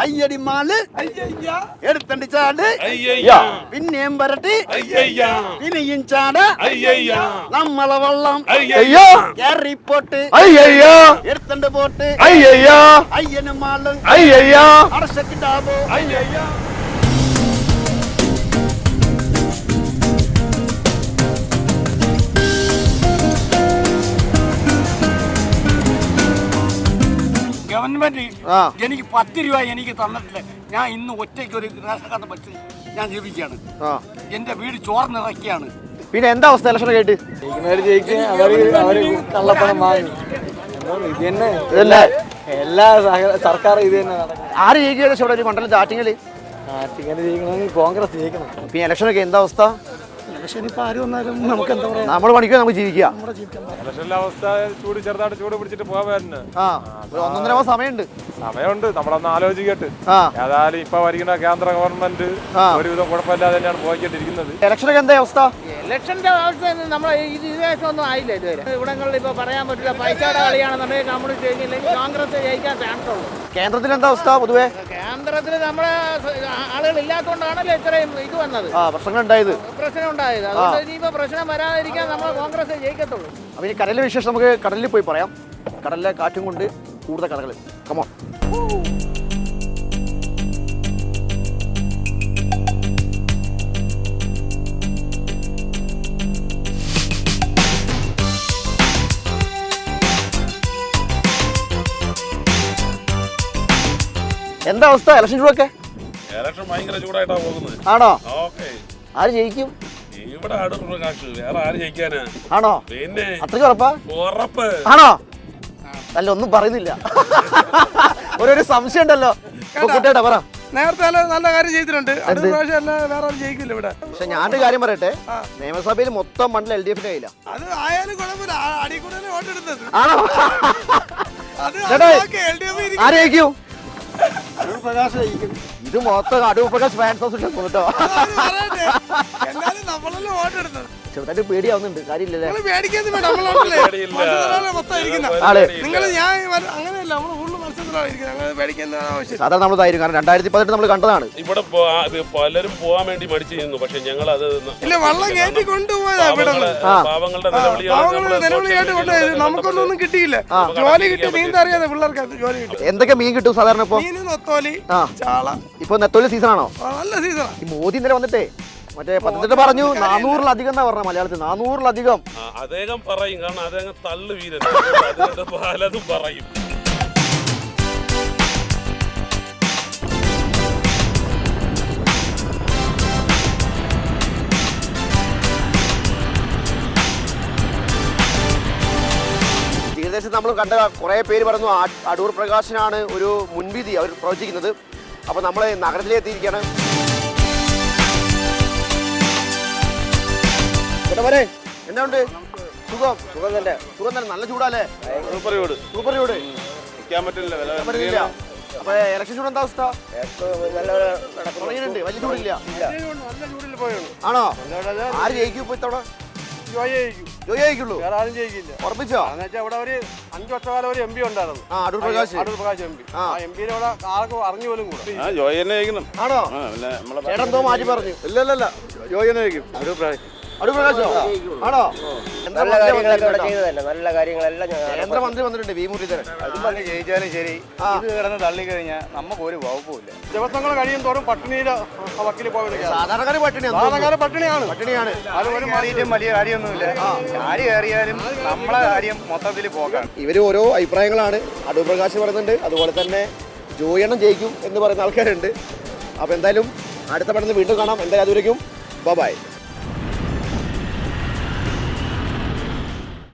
അയ്യടി മാല് എടുത്തണ്ടി ചാട് പിന്നെയും വരട്ടി പിന്നെയും ചാട് നമ്മളെ വെള്ളം കേറിപ്പോട്ട് എടുത്തണ്ട് പോട്ട് അയ്യന് മാല് അടശക്കിട്ടാവോ ഗവൺമെന്റ് എനിക്ക് 10 രൂപ എനിക്ക് തന്നിട്ടില്ല. ഞാൻ ഇന്ന് ഒറ്റയ്ക്ക് ഒരു റേഷൻ കാർഡ് പറ്റി ഞാൻ ജീവിക്കുകയാണ്. എന്റെ വീട് ചോർന്നിറക്കിയാണ്. പിന്നെ എന്താ അവസ്ഥ? ഇലക്ഷൻ കേട്ട് കള്ളപ്പണം വാങ്ങി ഇത് തന്നെ എല്ലാ സർക്കാർ ഇത് തന്നെ ആര് ജയിക്കുക? ഒരു മണ്ഡലം ആറ്റിങ്ങല് ജയിക്കണമെങ്കിൽ കോൺഗ്രസ് ജയിക്കണം. പിന്നെ ഇലക്ഷനൊക്കെ എന്താ അവസ്ഥ? നമ്മൾ പണിക്കുക, നമുക്ക് ജീവിക്കാം. അവസ്ഥ ചൂട് ചെറുതായിട്ട് ചൂട് പിടിച്ചിട്ട് പോകാൻ ഒന്നൊന്നര സമയമുണ്ട്. നമ്മളൊന്ന് ആലോചിക്കട്ടെ. ഏതായാലും ഇപ്പൊ ഭരിക്കുന്ന കേന്ദ്ര ഗവൺമെന്റ് ഒരുവിധം കുഴപ്പമില്ലാതെ തന്നെയാണ് പോയിക്കൊണ്ടിരിക്കുന്നത്. ഇലക്ഷനൊക്കെ എന്താ അവസ്ഥ? ഇലക്ഷന്റെ അവസ്ഥ നമ്മളെ ഇതുവരെ ഒന്നും ആയില്ല. ഇതുവരെ ഇവിടങ്ങളിൽ ഇപ്പൊ പറയാൻ പറ്റില്ല. പൈസയുടെ കളിയാണെന്നുണ്ടെങ്കിൽ കമ്മ്യൂണിസ്റ്റ് ജയിക്കില്ലെങ്കിൽ കോൺഗ്രസ് ജയിക്കാൻ ചാൻസ് ഉള്ളൂ. കേന്ദ്രത്തിൽ എന്താ അവസ്ഥ? പൊതുവെ കേന്ദ്രത്തിൽ നമ്മുടെ ആളുകൾ ഇല്ലാത്തതുകൊണ്ടാണല്ലോ ഇത്രയും ഇത് വന്നത്, പ്രശ്നം ഉണ്ടായത്. അതുകൊണ്ട് ഇനിയിപ്പോ പ്രശ്നം വരാതിരിക്കാൻ നമ്മളെ കോൺഗ്രസ് ജയിക്കത്തുള്ളൂ. അപ്പൊ ഈ കടലിലെ വിശേഷം നമുക്ക് കടലിൽ പോയി പറയാം. കടലിലെ കാറ്റും കൊണ്ട് കൂടുതൽ കഥകൾ. കമോൺ. എന്താ അവസ്ഥ? ഇലക്ഷൻ ചൂടൊക്കെ ഭയങ്കര ചൂടായിട്ടാണ് പോകുന്നത്. ആണോ? ആര് ജയിക്കും? ഇവിടെ വേറെ ആര് ജയിക്കാനാ? ആണോ? പിന്നെ അത്രയ്ക്ക് ഉറപ്പ് ആണോ? അല്ല, ഒന്നും പറയുന്നില്ല. ഒരു സംശയം ഉണ്ടല്ലോ. കുട്ടിയുടെ പറ. നേരത്തെ നല്ല കാര്യം ചെയ്തിട്ടുണ്ട്. വേറെ ജയിക്കില്ല ഇവിടെ. പക്ഷെ ഞാനൊരു കാര്യം പറയട്ടെ, നിയമസഭയിൽ മൊത്തം മണ്ഡലം LDF കയ്യില്ല. അത് ആയാലും കുഴപ്പമില്ല. അടിക്കൂടല് വോട്ടെടുത്തത് ആണോ? ആര് ജയിക്കും? ഇത് മൊത്തം അടൂർ പ്രകാശ് ഫാൻസ് ഹൗസ് കേട്ടോ. ചെറുതായിട്ട് പേടിയാവുന്നുണ്ട്. കാര്യമില്ലല്ലേ? സാധാരണ നമ്മളതായിരുന്നു. കാരണം 2018 നമ്മൾ കണ്ടതാണ്. ഇവിടെ പലരും പോകാൻ വേണ്ടി മടിച്ചു നിന്നു. പക്ഷെ ഞങ്ങൾ അത് നമുക്കൊന്നും കിട്ടിയില്ല. ജോലി കിട്ടി. നീന്താ അറിയാതെ പിള്ളേർക്ക് ജോലി കിട്ടി. എന്തൊക്കെ മീൻ കിട്ടും സാധാരണ? ഇപ്പൊ നെത്തോലി സീസൺ ആണോ? നല്ല സീസൺ. ഈ മോദി ഇന്നലെ വന്നിട്ടേ മറ്റേ പദ്ധതി പറഞ്ഞു 400-ലധികം എന്നാ പറഞ്ഞ മലയാളത്തിൽ. 400-ലധികം അദ്ദേഹം പറയും. കാരണം അദ്ദേഹം തള്ളു വീരൻ പലതും പറയും. ഏകദേശം നമ്മൾ കണ്ട കുറേ പേര് പറഞ്ഞു അടൂർ പ്രകാശിനാണ് ഒരു മുൻവിധി അവർ പ്രവചിക്കുന്നത്. അപ്പോൾ നമ്മൾ നഗരത്തിലെത്തിയിരിക്കുകയാണ്. ചേട്ടാ എന്നാണ്ട്? സുഖം തന്നെ. നല്ല ചൂടല്ലേ? സൂപ്പർ ചൂട്. പറ്റില്ല. അപ്പൊ ഇലക്ഷൻ ചൂട് എന്താ അവസ്ഥ? വലിയ ചൂടില്ല. ആണോ? ആര് ജയിക്കും ഇപ്പൊ ഇത്തവണ? ജയിക്കുള്ളൂ. ഉറപ്പിച്ചോ? ഇവിടെ ഒരു 5 വർഷക്കാലം ഒരു MP ഉണ്ടായിരുന്നു. അടൂർ പ്രകാശ് MP. ആ MP നെ ഇവിടെ ആർക്കും അറിഞ്ഞു പോലും കൂടെ. ആണോ? ചേട്ടൻ എന്തോ മാറ്റി പറഞ്ഞു. ഇല്ല ജോയിനെ ജയിക്കും. അടൂർ പ്രകാശോ? ആണോ? നല്ല കാര്യങ്ങളെല്ലാം കേന്ദ്രമന്ത്രി വന്നിട്ടുണ്ട്, വി മുരളീധരൻ. ജയിച്ചാലും ശരി, ഇത് കിടന്ന് തള്ളി കഴിഞ്ഞാൽ നമുക്ക് ഒരു വകുപ്പില്ല. ദിവസങ്ങൾ കഴിയും തോറും പട്ടിണിയിലെ വക്കീൽ പോയി. സാധാരണക്കാര് പട്ടിണിയാണ്. അത് ഒരു മറിയിട്ടും വലിയ കാര്യമൊന്നുമില്ല. ആര് കയറിയാലും നമ്മളെ കാര്യം മൊത്തത്തിൽ പോകാം. ഇവര് ഓരോ അഭിപ്രായങ്ങളാണ്. അടൂർ പ്രകാശ് പറയുന്നുണ്ട്, അതുപോലെ തന്നെ ജോയിണം ജയിക്കും എന്ന് പറയുന്ന ആൾക്കാരുണ്ട്. അപ്പോൾ എന്തായാലും അടുത്ത പടന്ന് വീണ്ടും കാണാം. എന്തായാലും അതുവരേക്കും ബൈ.